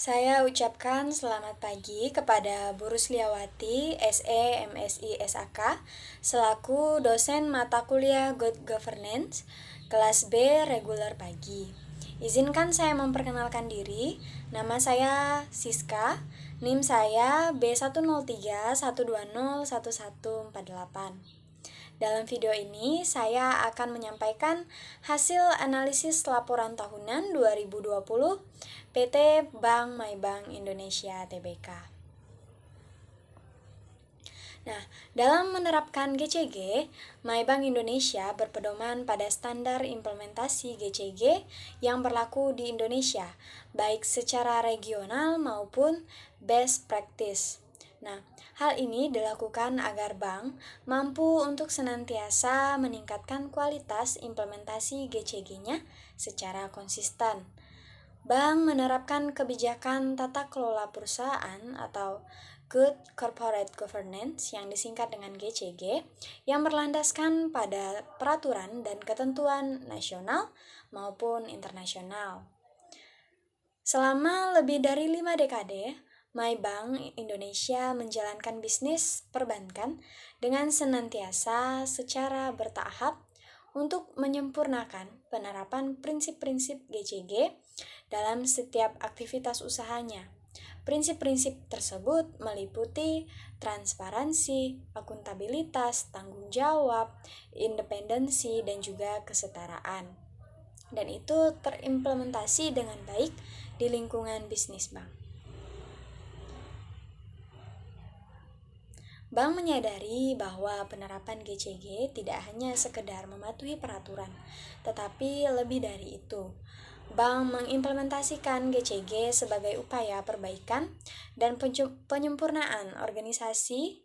Saya ucapkan selamat pagi kepada Bu Rusliawati, SE, MSI, SAK, selaku dosen mata kuliah Good Governance, kelas B reguler pagi. Izinkan saya memperkenalkan diri, nama saya Siska, NIM saya B10312011148. Dalam video ini, saya akan menyampaikan hasil analisis laporan tahunan 2020 PT Bank MyBank Indonesia Tbk. Nah, dalam menerapkan GCG, MyBank Indonesia berpedoman pada standar implementasi GCG yang berlaku di Indonesia, baik secara regional maupun best practice. Nah, hal ini dilakukan agar bank mampu untuk senantiasa meningkatkan kualitas implementasi GCG-nya secara konsisten. Bank menerapkan kebijakan tata kelola perusahaan atau Good Corporate Governance yang disingkat dengan GCG yang berlandaskan pada peraturan dan ketentuan nasional maupun internasional. Selama lebih dari 5 dekade, MyBank Indonesia menjalankan bisnis perbankan dengan senantiasa secara bertahap untuk menyempurnakan penerapan prinsip-prinsip GCG dalam setiap aktivitas usahanya. Prinsip-prinsip tersebut meliputi transparansi, akuntabilitas, tanggung jawab, independensi, dan juga kesetaraan. Dan itu terimplementasi dengan baik di lingkungan bisnis bank. Bank menyadari bahwa penerapan GCG tidak hanya sekedar mematuhi peraturan, tetapi lebih dari itu. Bank mengimplementasikan GCG sebagai upaya perbaikan dan penyempurnaan organisasi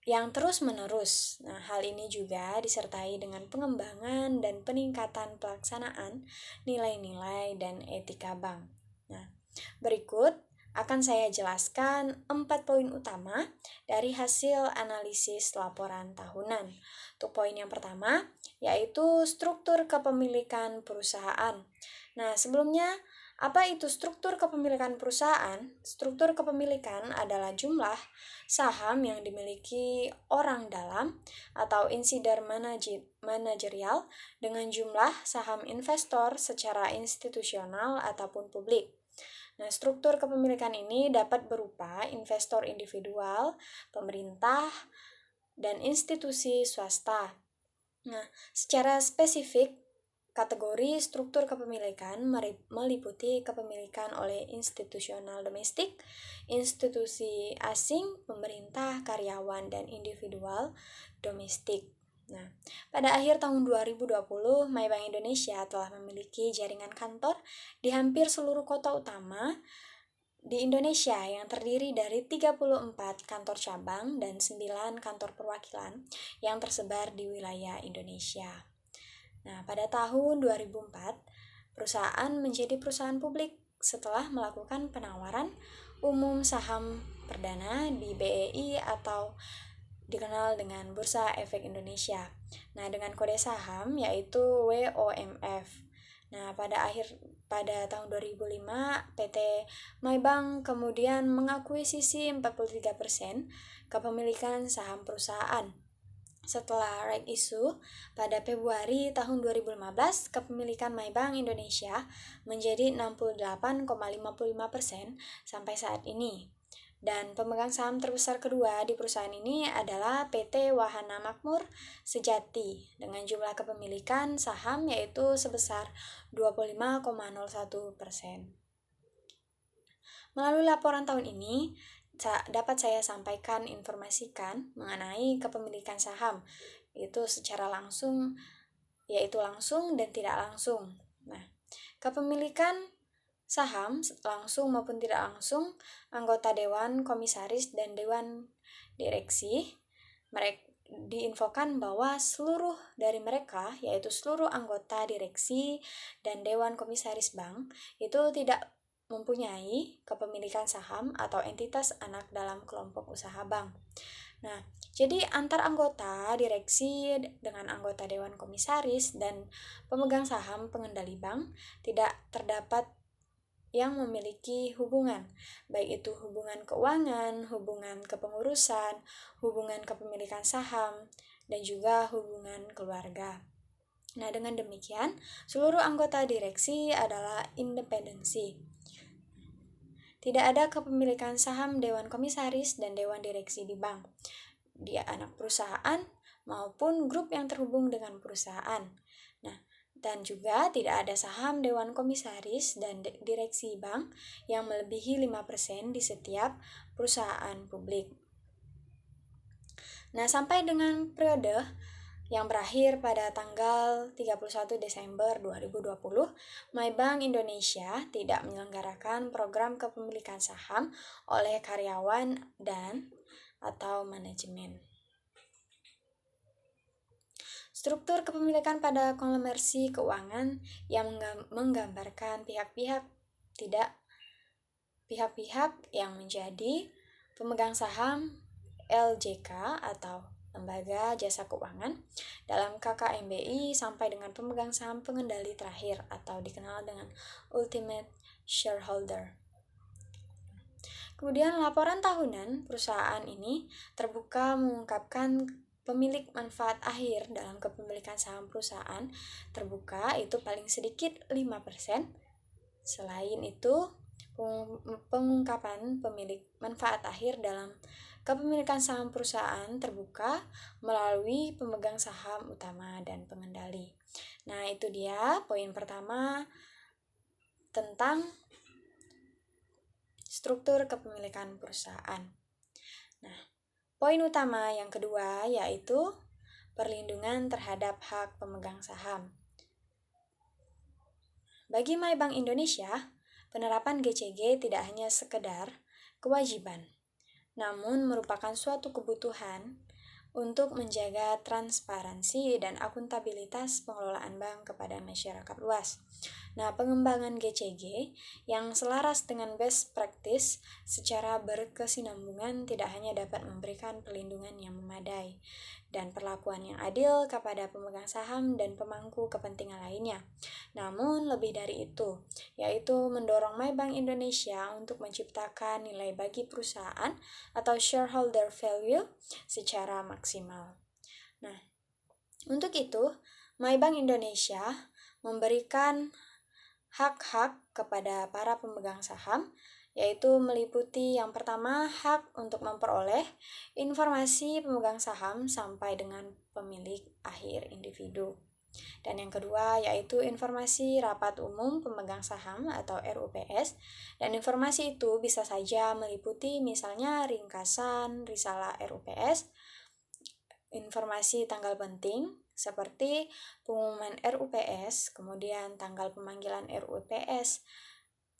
yang terus-menerus. Nah, hal ini juga disertai dengan pengembangan dan peningkatan pelaksanaan nilai-nilai dan etika bank. Nah, berikut akan saya jelaskan 4 poin utama dari hasil analisis laporan tahunan. Untuk poin yang pertama, yaitu struktur kepemilikan perusahaan. Nah, sebelumnya, apa itu struktur kepemilikan perusahaan? Struktur kepemilikan adalah jumlah saham yang dimiliki orang dalam atau insider manajerial dengan jumlah saham investor secara institusional ataupun publik. Nah, struktur kepemilikan ini dapat berupa investor individual, pemerintah, dan institusi swasta. Nah, secara spesifik, kategori struktur kepemilikan meliputi kepemilikan oleh institusional domestik, institusi asing, pemerintah, karyawan, dan individual domestik. Nah, pada akhir tahun 2020, MyBank Indonesia telah memiliki jaringan kantor di hampir seluruh kota utama di Indonesia yang terdiri dari 34 kantor cabang dan 9 kantor perwakilan yang tersebar di wilayah Indonesia. Nah, pada tahun 2004, perusahaan menjadi perusahaan publik setelah melakukan penawaran umum saham perdana di BEI atau dikenal dengan Bursa Efek Indonesia. Nah, dengan kode saham yaitu WOMF. Nah, pada tahun 2005, PT MyBank kemudian mengakuisisi 43% kepemilikan saham perusahaan. Setelah right issue, pada Februari tahun 2015, kepemilikan MyBank Indonesia menjadi 68,55% sampai saat ini. Dan pemegang saham terbesar kedua di perusahaan ini adalah PT Wahana Makmur Sejati dengan jumlah kepemilikan saham yaitu sebesar 25,01%. Melalui laporan tahun ini, dapat saya sampaikan informasikan mengenai kepemilikan saham, itu secara langsung, yaitu langsung dan tidak langsung. Nah, kepemilikan saham langsung maupun tidak langsung anggota dewan komisaris dan dewan direksi mereka diinfokan bahwa seluruh dari mereka, yaitu seluruh anggota direksi dan dewan komisaris bank, itu tidak mempunyai kepemilikan saham atau entitas anak dalam kelompok usaha bank. Nah, jadi antar anggota direksi dengan anggota dewan komisaris dan pemegang saham pengendali bank tidak terdapat yang memiliki hubungan, baik itu hubungan keuangan, hubungan kepengurusan, hubungan kepemilikan saham, dan juga hubungan keluarga. Nah, dengan demikian, seluruh anggota direksi adalah independensi. Tidak ada kepemilikan saham dewan komisaris dan dewan direksi di bank, di anak perusahaan maupun grup yang terhubung dengan perusahaan. Nah, dan juga tidak ada saham dewan komisaris dan direksi bank yang melebihi 5% di setiap perusahaan publik. Nah, sampai dengan periode yang berakhir pada tanggal 31 Desember 2020, MyBank Indonesia tidak menyelenggarakan program kepemilikan saham oleh karyawan dan atau manajemen. Struktur kepemilikan pada konglomerasi keuangan yang menggambarkan pihak-pihak yang menjadi pemegang saham LJK atau Lembaga Jasa Keuangan dalam KKMBI sampai dengan pemegang saham pengendali terakhir atau dikenal dengan Ultimate Shareholder. Kemudian laporan tahunan perusahaan ini terbuka mengungkapkan pemilik manfaat akhir dalam kepemilikan saham perusahaan terbuka itu paling sedikit 5%. Selain itu, pengungkapan pemilik manfaat akhir dalam kepemilikan saham perusahaan terbuka melalui pemegang saham utama dan pengendali. Nah, itu dia poin pertama tentang struktur kepemilikan perusahaan. Nah, poin utama yang kedua yaitu perlindungan terhadap hak pemegang saham. Bagi MyBank Indonesia, penerapan GCG tidak hanya sekedar kewajiban, namun merupakan suatu kebutuhan untuk menjaga transparansi dan akuntabilitas pengelolaan bank kepada masyarakat luas. Nah, pengembangan GCG yang selaras dengan best practice secara berkesinambungan tidak hanya dapat memberikan perlindungan yang memadai dan perlakuan yang adil kepada pemegang saham dan pemangku kepentingan lainnya. Namun, lebih dari itu, yaitu mendorong MyBank Indonesia untuk menciptakan nilai bagi perusahaan atau shareholder value secara maksimal. Nah, untuk itu, MyBank Indonesia memberikan hak-hak kepada para pemegang saham, yaitu meliputi yang pertama hak untuk memperoleh informasi pemegang saham sampai dengan pemilik akhir individu. Dan yang kedua yaitu informasi rapat umum pemegang saham atau RUPS, dan informasi itu bisa saja meliputi misalnya ringkasan risalah RUPS, informasi tanggal penting seperti pengumuman RUPS, kemudian tanggal pemanggilan RUPS,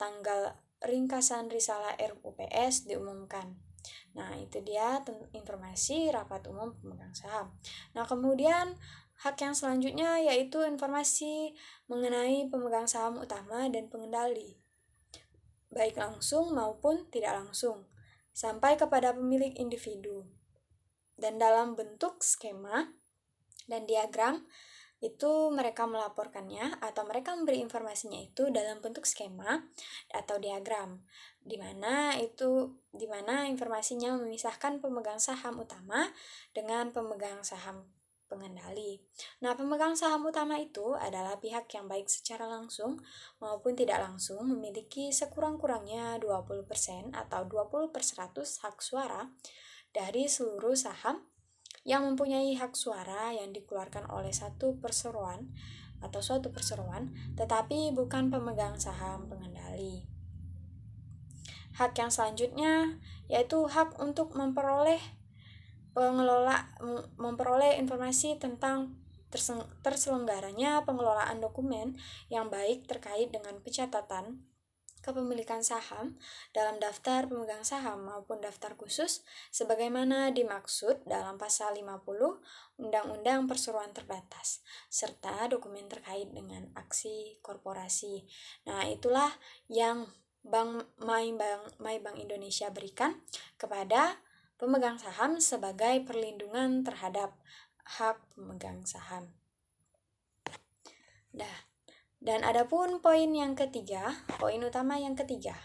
tanggal ringkasan risalah RUPS diumumkan. Nah, itu dia informasi rapat umum pemegang saham. Nah, kemudian hak yang selanjutnya yaitu informasi mengenai pemegang saham utama dan pengendali, baik langsung maupun tidak langsung, sampai kepada pemilik individu. Dan dalam bentuk skema dan diagram itu mereka melaporkannya atau mereka memberi informasinya itu dalam bentuk skema atau diagram, di mana informasinya memisahkan pemegang saham utama dengan pemegang saham pengendali. Nah, pemegang saham utama itu adalah pihak yang baik secara langsung maupun tidak langsung memiliki sekurang-kurangnya 20% atau 20/100 hak suara dari seluruh saham yang mempunyai hak suara yang dikeluarkan oleh suatu perseroan, tetapi bukan pemegang saham pengendali. Hak yang selanjutnya yaitu hak untuk memperoleh informasi tentang terselenggaranya pengelolaan dokumen yang baik terkait dengan pencatatan kepemilikan saham dalam daftar pemegang saham maupun daftar khusus sebagaimana dimaksud dalam pasal 50 Undang-Undang Perseroan Terbatas serta dokumen terkait dengan aksi korporasi. Nah, itulah yang MyBank Indonesia berikan kepada pemegang saham sebagai perlindungan terhadap hak pemegang saham. Dan adapun poin utama yang ketiga,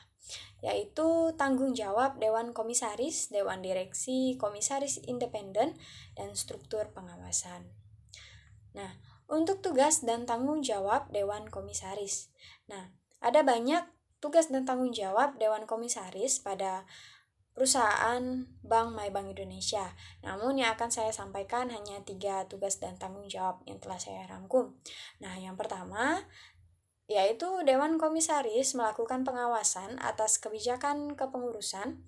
yaitu tanggung jawab Dewan Komisaris, Dewan Direksi, Komisaris Independen, dan struktur pengawasan. Nah, untuk tugas dan tanggung jawab Dewan Komisaris. Nah, ada banyak tugas dan tanggung jawab Dewan Komisaris pada perusahaan Bank MyBank Indonesia. Namun yang akan saya sampaikan hanya 3 tugas dan tanggung jawab yang telah saya rangkum. Nah, yang pertama yaitu Dewan Komisaris melakukan pengawasan atas kebijakan kepengurusan,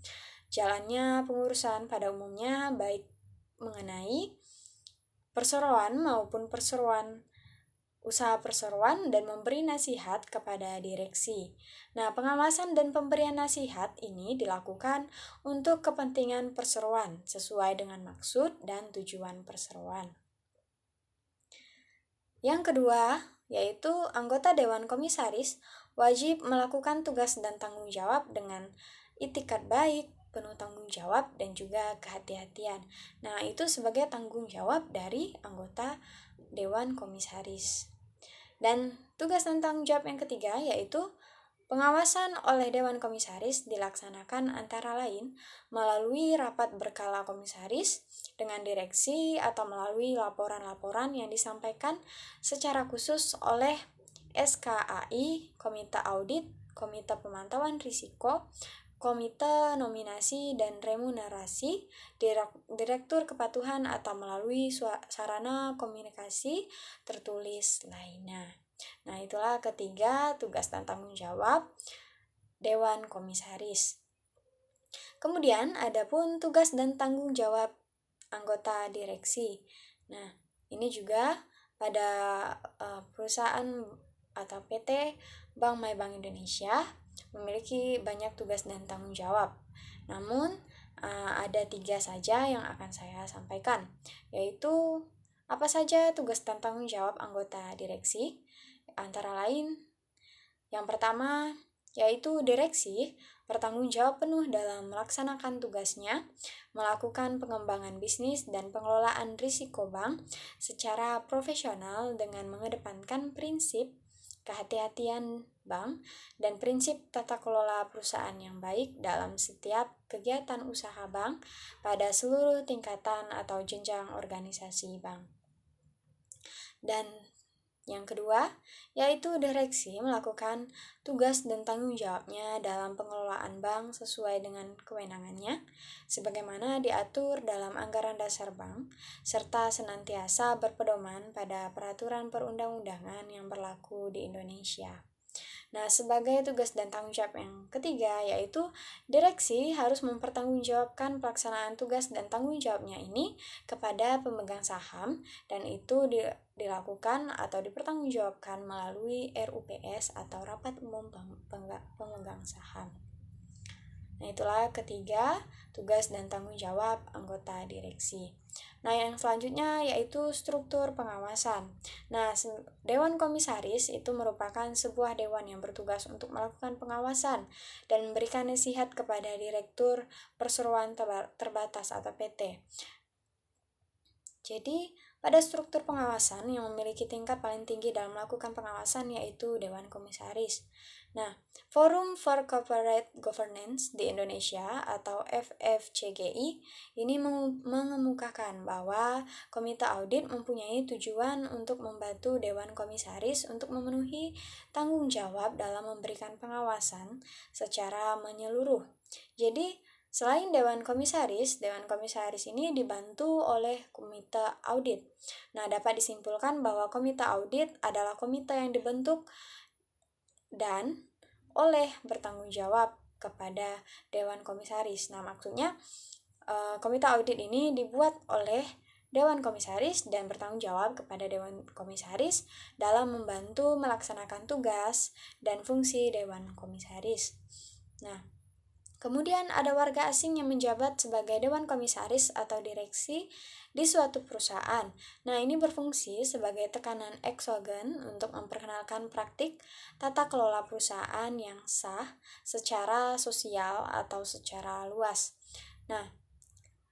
jalannya pengurusan pada umumnya baik mengenai perseroan maupun usaha perseroan dan memberi nasihat kepada direksi. Nah, pengawasan dan pemberian nasihat ini dilakukan untuk kepentingan perseroan sesuai dengan maksud dan tujuan perseroan. Yang kedua, yaitu anggota Dewan Komisaris wajib melakukan tugas dan tanggung jawab dengan itikat baik, penuh tanggung jawab, dan juga kehati-hatian. Nah, itu sebagai tanggung jawab dari anggota Dewan Komisaris. Dan tugas dan tanggung jawab yang ketiga yaitu pengawasan oleh Dewan Komisaris dilaksanakan antara lain melalui rapat berkala komisaris dengan direksi atau melalui laporan-laporan yang disampaikan secara khusus oleh SKAI, Komite Audit, Komite Pemantauan Risiko, Komite Nominasi dan Remunerasi, Direktur Kepatuhan atau melalui sarana komunikasi tertulis lainnya. Nah, itulah ketiga tugas dan tanggung jawab Dewan Komisaris. Kemudian, ada pun tugas dan tanggung jawab anggota direksi. Nah, ini juga pada perusahaan atau PT Bank MyBank Indonesia memiliki banyak tugas dan tanggung jawab. Namun, ada 3 saja yang akan saya sampaikan, yaitu apa saja tugas dan tanggung jawab anggota direksi. Antara lain, yang pertama yaitu direksi bertanggung jawab penuh dalam melaksanakan tugasnya, melakukan pengembangan bisnis dan pengelolaan risiko bank secara profesional dengan mengedepankan prinsip kehati-hatian bank dan prinsip tata kelola perusahaan yang baik dalam setiap kegiatan usaha bank pada seluruh tingkatan atau jenjang organisasi bank. Dan yang kedua, yaitu direksi melakukan tugas dan tanggung jawabnya dalam pengelolaan bank sesuai dengan kewenangannya, sebagaimana diatur dalam anggaran dasar bank, serta senantiasa berpedoman pada peraturan perundang-undangan yang berlaku di Indonesia. Nah, sebagai tugas dan tanggung jawab yang ketiga, yaitu direksi harus mempertanggungjawabkan pelaksanaan tugas dan tanggung jawabnya ini kepada pemegang saham, dan itu dilakukan atau dipertanggungjawabkan melalui RUPS atau Rapat Umum Pemegang Saham. Nah, itulah ketiga tugas dan tanggung jawab anggota direksi. Nah, yang selanjutnya yaitu struktur pengawasan. Nah, Dewan Komisaris itu merupakan sebuah dewan yang bertugas untuk melakukan pengawasan dan memberikan nasihat kepada Direktur Perseroan Terbatas atau PT. Jadi, pada struktur pengawasan yang memiliki tingkat paling tinggi dalam melakukan pengawasan yaitu Dewan Komisaris. Nah, Forum for Corporate Governance di Indonesia atau FFCGI ini mengemukakan bahwa Komite Audit mempunyai tujuan untuk membantu Dewan Komisaris untuk memenuhi tanggung jawab dalam memberikan pengawasan secara menyeluruh. Jadi, selain Dewan Komisaris ini dibantu oleh Komite Audit. Nah, dapat disimpulkan bahwa Komite Audit adalah komite yang dibentuk dan oleh bertanggung jawab kepada Dewan Komisaris. Nah, maksudnya Komite Audit ini dibuat oleh Dewan Komisaris dan bertanggung jawab kepada Dewan Komisaris dalam membantu melaksanakan tugas dan fungsi Dewan Komisaris. Nah, kemudian ada warga asing yang menjabat sebagai Dewan Komisaris atau direksi di suatu perusahaan. Nah, ini berfungsi sebagai tekanan eksogen untuk memperkenalkan praktik tata kelola perusahaan yang sah secara sosial atau secara luas. Nah,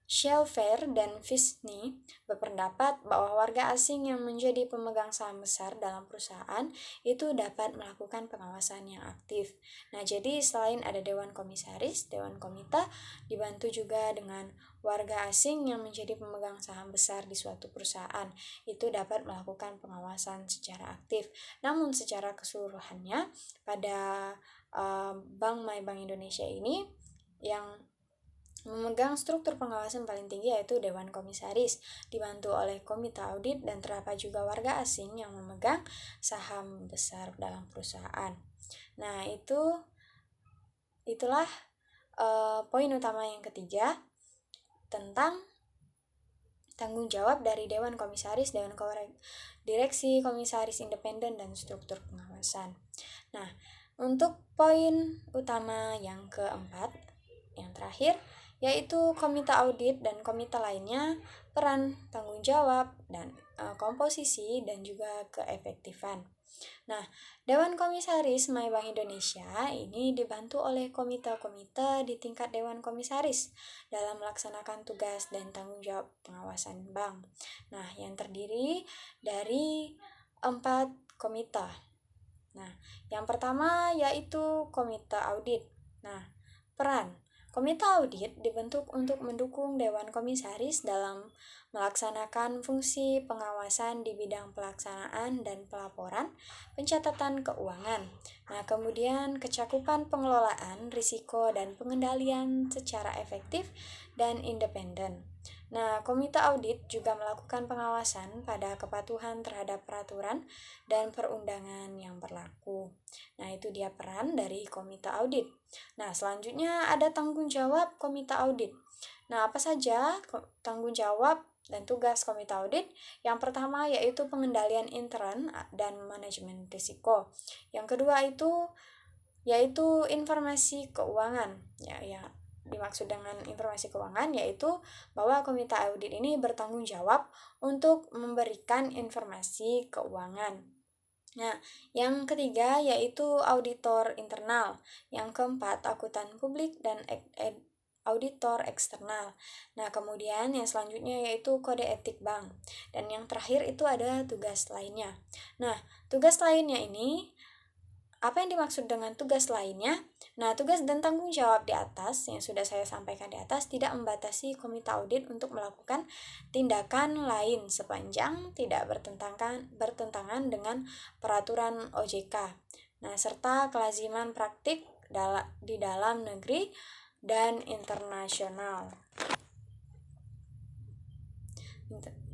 Shelfer dan Fisney berpendapat bahwa warga asing yang menjadi pemegang saham besar dalam perusahaan itu dapat melakukan pengawasan yang aktif. Nah, jadi selain ada Dewan Komisaris, Dewan Komite dibantu juga dengan warga asing yang menjadi pemegang saham besar di suatu perusahaan. Itu dapat melakukan pengawasan secara aktif. Namun secara keseluruhannya pada Bank My Bank Indonesia ini yang memegang struktur pengawasan paling tinggi yaitu Dewan Komisaris, dibantu oleh Komite Audit dan terdapat juga warga asing yang memegang saham besar dalam perusahaan. Nah, itulah poin utama yang ketiga tentang tanggung jawab dari Dewan Komisaris, Dewan Direksi, Komisaris Independen, dan struktur pengawasan. Nah, untuk poin utama yang keempat, yang terakhir, yaitu komite audit dan komite lainnya, peran, tanggung jawab, dan komposisi, dan juga keefektifan. Nah, Dewan Komisaris My Bank Indonesia ini dibantu oleh komite-komite di tingkat Dewan Komisaris dalam melaksanakan tugas dan tanggung jawab pengawasan bank. Nah, yang terdiri dari 4 komite. Nah, yang pertama yaitu komite audit. Nah, peran komite audit dibentuk untuk mendukung Dewan Komisaris dalam melaksanakan fungsi pengawasan di bidang pelaksanaan dan pelaporan pencatatan keuangan. Nah, kemudian kecakupan pengelolaan risiko dan pengendalian secara efektif dan independen. Nah, komite audit juga melakukan pengawasan pada kepatuhan terhadap peraturan dan perundangan yang berlaku. Nah, itu dia peran dari komite audit. Nah, selanjutnya ada tanggung jawab komite audit. Nah, apa saja tanggung jawab dan tugas komite audit? Yang pertama yaitu pengendalian intern dan manajemen risiko. Yang kedua yaitu informasi keuangan. Ya, dimaksud dengan informasi keuangan yaitu bahwa komite audit ini bertanggung jawab untuk memberikan informasi keuangan. Nah, yang ketiga yaitu auditor internal. Yang keempat, akuntan publik dan auditor eksternal. Nah, kemudian yang selanjutnya yaitu kode etik bank. Dan yang terakhir itu ada tugas lainnya. Nah, tugas lainnya ini, apa yang dimaksud dengan tugas lainnya? Nah, tugas dan tanggung jawab di atas yang sudah saya sampaikan di atas tidak membatasi komite audit untuk melakukan tindakan lain sepanjang tidak bertentangan dengan peraturan OJK. Nah, serta kelaziman praktik di dalam negeri dan internasional.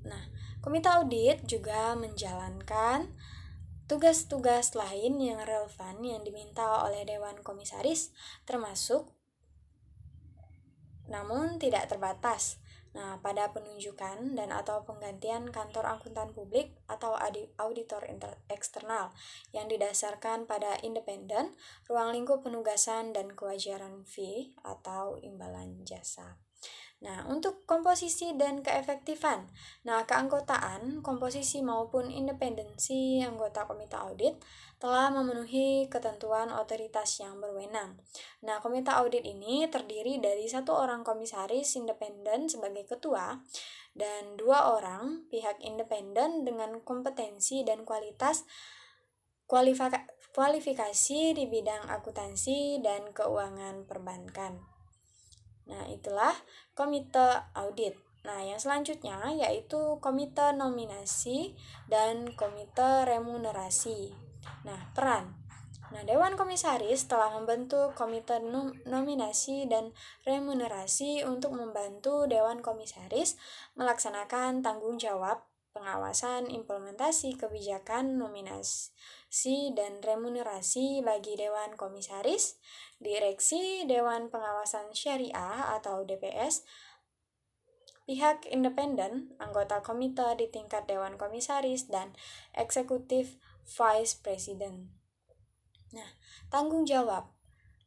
Nah, komite audit juga menjalankan tugas-tugas lain yang relevan yang diminta oleh Dewan Komisaris, termasuk namun tidak terbatas. Nah, pada penunjukan dan atau penggantian kantor akuntan publik atau auditor eksternal yang didasarkan pada independen, ruang lingkup penugasan dan kewajaran fee atau imbalan jasa. Nah, untuk komposisi dan keefektifan. Nah, keanggotaan, komposisi maupun independensi anggota komite audit telah memenuhi ketentuan otoritas yang berwenang. Nah, komite audit ini terdiri dari 1 orang komisaris independen sebagai ketua dan 2 orang pihak independen dengan kompetensi dan kualifikasi di bidang akuntansi dan keuangan perbankan. Nah, itulah komite audit. Nah, yang selanjutnya yaitu komite nominasi dan komite remunerasi. Nah, peran. Nah, Dewan Komisaris telah membentuk komite nominasi dan remunerasi untuk membantu Dewan Komisaris melaksanakan tanggung jawab pengawasan implementasi kebijakan nominasi dan remunerasi bagi Dewan Komisaris, Direksi Dewan Pengawasan Syariah atau DPS, pihak independen, anggota komite di tingkat Dewan Komisaris, dan eksekutif Vice President. Nah, tanggung jawab.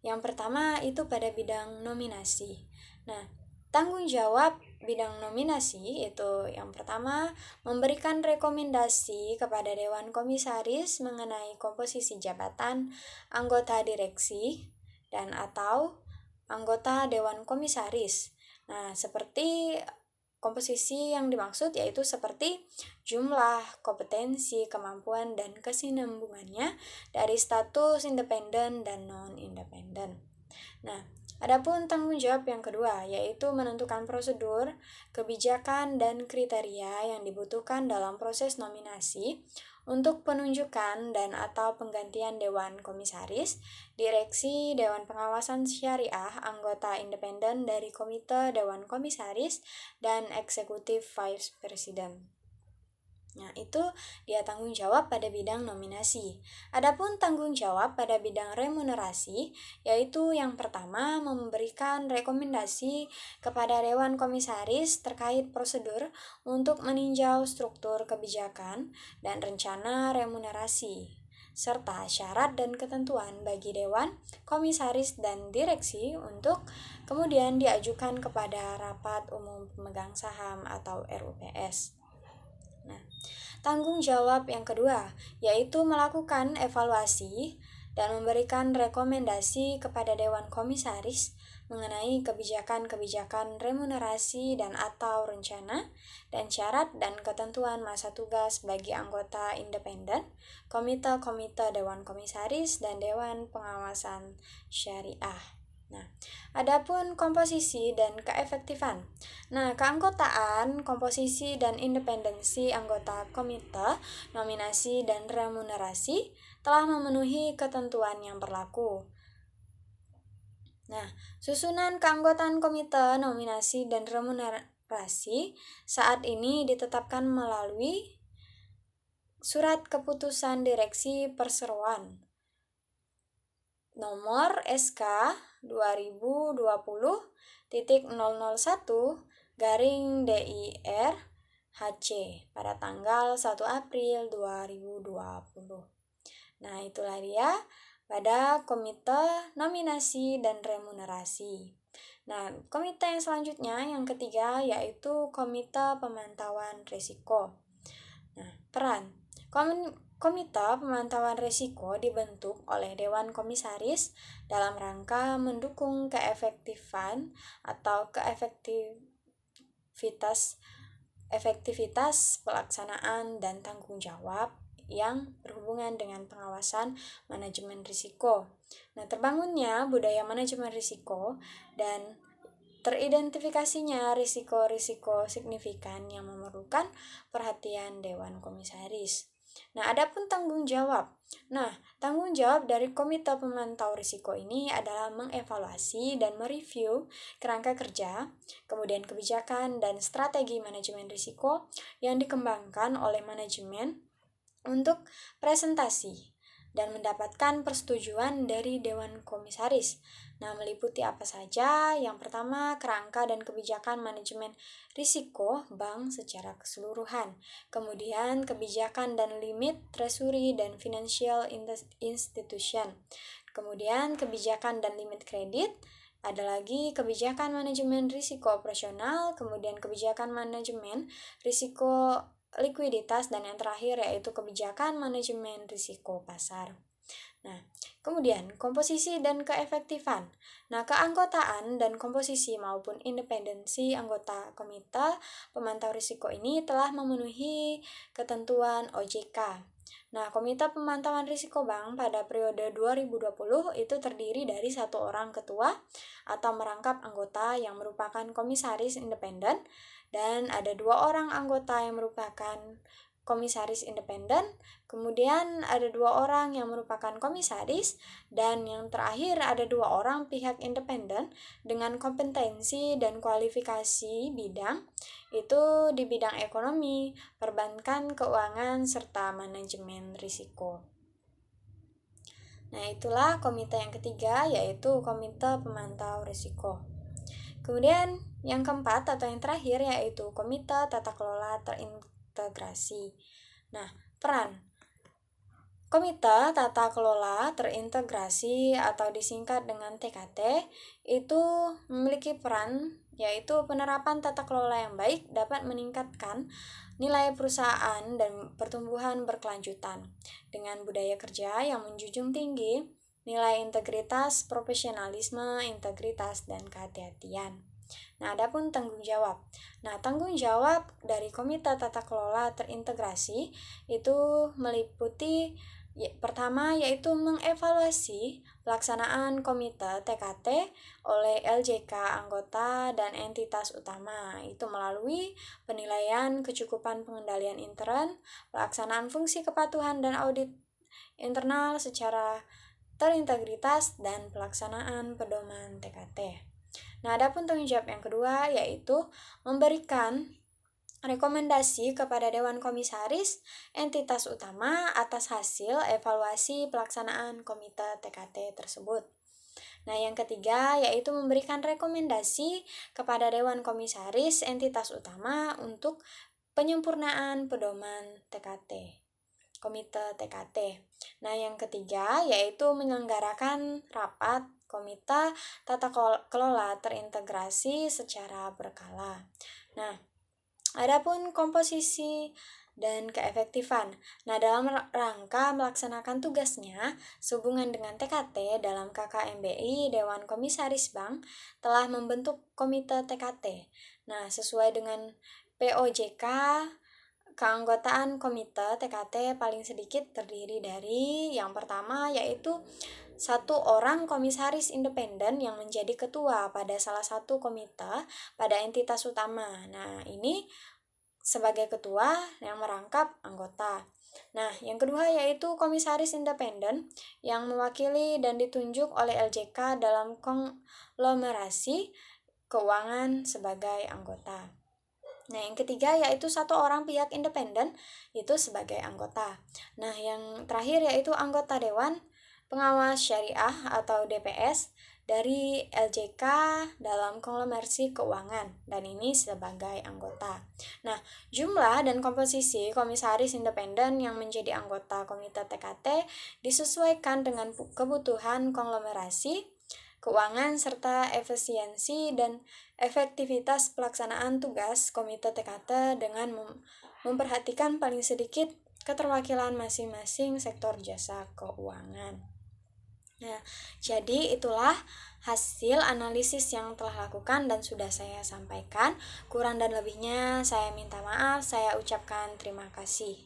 Yang pertama itu pada bidang nominasi. Nah, tanggung jawab bidang nominasi itu yang pertama memberikan rekomendasi kepada Dewan Komisaris mengenai komposisi jabatan anggota direksi dan atau anggota Dewan Komisaris. Nah, seperti komposisi yang dimaksud yaitu seperti jumlah, kompetensi, kemampuan, dan kesinambungannya dari status independen dan non-independen. Nah, adapun tanggung jawab yang kedua yaitu menentukan prosedur, kebijakan, dan kriteria yang dibutuhkan dalam proses nominasi untuk penunjukan dan atau penggantian Dewan Komisaris, Direksi Dewan Pengawasan Syariah, anggota independen dari Komite Dewan Komisaris, dan Eksekutif Vice President. Nah, itu dia tanggung jawab pada bidang nominasi. Adapun tanggung jawab pada bidang remunerasi, yaitu yang pertama memberikan rekomendasi kepada Dewan Komisaris terkait prosedur untuk meninjau struktur kebijakan dan rencana remunerasi, serta syarat dan ketentuan bagi Dewan, Komisaris, dan Direksi untuk kemudian diajukan kepada Rapat Umum Pemegang Saham atau RUPS. Nah, tanggung jawab yang kedua yaitu melakukan evaluasi dan memberikan rekomendasi kepada Dewan Komisaris mengenai kebijakan-kebijakan remunerasi dan atau rencana dan syarat dan ketentuan masa tugas bagi anggota independen, komite-komite Dewan Komisaris, dan Dewan Pengawasan Syariah. Nah, adapun komposisi dan keefektifan. Nah, keanggotaan, komposisi, dan independensi anggota komite, nominasi, dan remunerasi telah memenuhi ketentuan yang berlaku. Nah, susunan keanggotaan komite, nominasi, dan remunerasi saat ini ditetapkan melalui Surat Keputusan Direksi Perseroan nomor SK 2020.001 HC pada tanggal 1 April 2020. Nah, itulah dia pada komite nominasi dan remunerasi. Nah, komite yang selanjutnya yang ketiga yaitu komite pemantauan risiko. Nah, peran Komite Pemantauan Risiko dibentuk oleh Dewan Komisaris dalam rangka mendukung efektivitas pelaksanaan dan tanggung jawab yang berhubungan dengan pengawasan manajemen risiko. Nah, terbangunnya budaya manajemen risiko dan teridentifikasinya risiko-risiko signifikan yang memerlukan perhatian Dewan Komisaris. Nah, adapun tanggung jawab. Nah, tanggung jawab dari Komite Pemantau Risiko ini adalah mengevaluasi dan mereview kerangka kerja, kemudian kebijakan dan strategi manajemen risiko yang dikembangkan oleh manajemen untuk presentasi dan mendapatkan persetujuan dari Dewan Komisaris. Nah, meliputi apa saja? Yang pertama, kerangka dan kebijakan manajemen risiko bank secara keseluruhan. Kemudian, kebijakan dan limit treasury dan financial institution. Kemudian, kebijakan dan limit kredit. Ada lagi kebijakan manajemen risiko operasional, kemudian kebijakan manajemen risiko likuiditas, dan yang terakhir yaitu kebijakan manajemen risiko pasar. Nah, kemudian komposisi dan keefektifan. Nah, keanggotaan dan komposisi maupun independensi anggota Komite Pemantau Risiko ini telah memenuhi ketentuan OJK. Nah, Komite Pemantauan Risiko Bank pada periode 2020 itu terdiri dari 1 orang ketua atau merangkap anggota yang merupakan komisaris independen, dan ada 2 orang anggota yang merupakan komisaris independen, kemudian ada 2 orang yang merupakan komisaris, dan yang terakhir ada 2 orang pihak independen dengan kompetensi dan kualifikasi bidang, itu di bidang ekonomi, perbankan, keuangan, serta manajemen risiko. Nah, itulah komite yang ketiga, yaitu Komite Pemantau Risiko. Kemudian yang keempat atau yang terakhir yaitu Komite Tata Kelola Terintegrasi. Nah, peran Komite Tata Kelola Terintegrasi atau disingkat dengan TKT itu memiliki peran yaitu penerapan tata kelola yang baik dapat meningkatkan nilai perusahaan dan pertumbuhan berkelanjutan dengan budaya kerja yang menjunjung tinggi nilai integritas, profesionalisme, integritas, dan kehati-hatian. Nah, adapun tanggung jawab. Nah, tanggung jawab dari Komite Tata Kelola Terintegrasi itu meliputi pertama yaitu mengevaluasi pelaksanaan Komite TKT oleh LJK anggota dan entitas utama, itu melalui penilaian kecukupan pengendalian intern, pelaksanaan fungsi kepatuhan dan audit internal secara terintegritas, dan pelaksanaan pedoman TKT. Nah, adapun tanggung jawab yang kedua yaitu memberikan rekomendasi kepada Dewan Komisaris entitas utama atas hasil evaluasi pelaksanaan Komite TKT tersebut. Nah, yang ketiga yaitu memberikan rekomendasi kepada Dewan Komisaris entitas utama untuk penyempurnaan pedoman TKT, Komite TKT. Nah, yang ketiga yaitu menyelenggarakan rapat Komite Tata Kelola Terintegrasi secara berkala. Nah, adapun komposisi dan keefektifan. Nah, dalam rangka melaksanakan tugasnya sehubungan dengan TKT dalam KKMBI, Dewan Komisaris Bank telah membentuk Komite TKT. Nah, sesuai dengan POJK, keanggotaan Komite TKT paling sedikit terdiri dari yang pertama yaitu 1 orang komisaris independen yang menjadi ketua pada salah satu komite pada entitas utama. Nah, ini sebagai ketua yang merangkap anggota. Nah, yang kedua yaitu komisaris independen yang mewakili dan ditunjuk oleh LJK dalam konglomerasi keuangan sebagai anggota. Nah, yang ketiga yaitu 1 orang pihak independen itu sebagai anggota. Nah, yang terakhir yaitu anggota Dewan Pengawas Syariah atau DPS dari LJK dalam konglomerasi keuangan, dan ini sebagai anggota. Nah, jumlah dan komposisi komisaris independen yang menjadi anggota Komite TKT disesuaikan dengan kebutuhan konglomerasi keuangan serta efisiensi dan efektivitas pelaksanaan tugas Komite TKT dengan memperhatikan paling sedikit keterwakilan masing-masing sektor jasa keuangan. Nah, jadi itulah hasil analisis yang telah lakukan dan sudah saya sampaikan. Kurang dan lebihnya saya minta maaf, saya ucapkan terima kasih.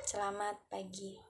Selamat pagi.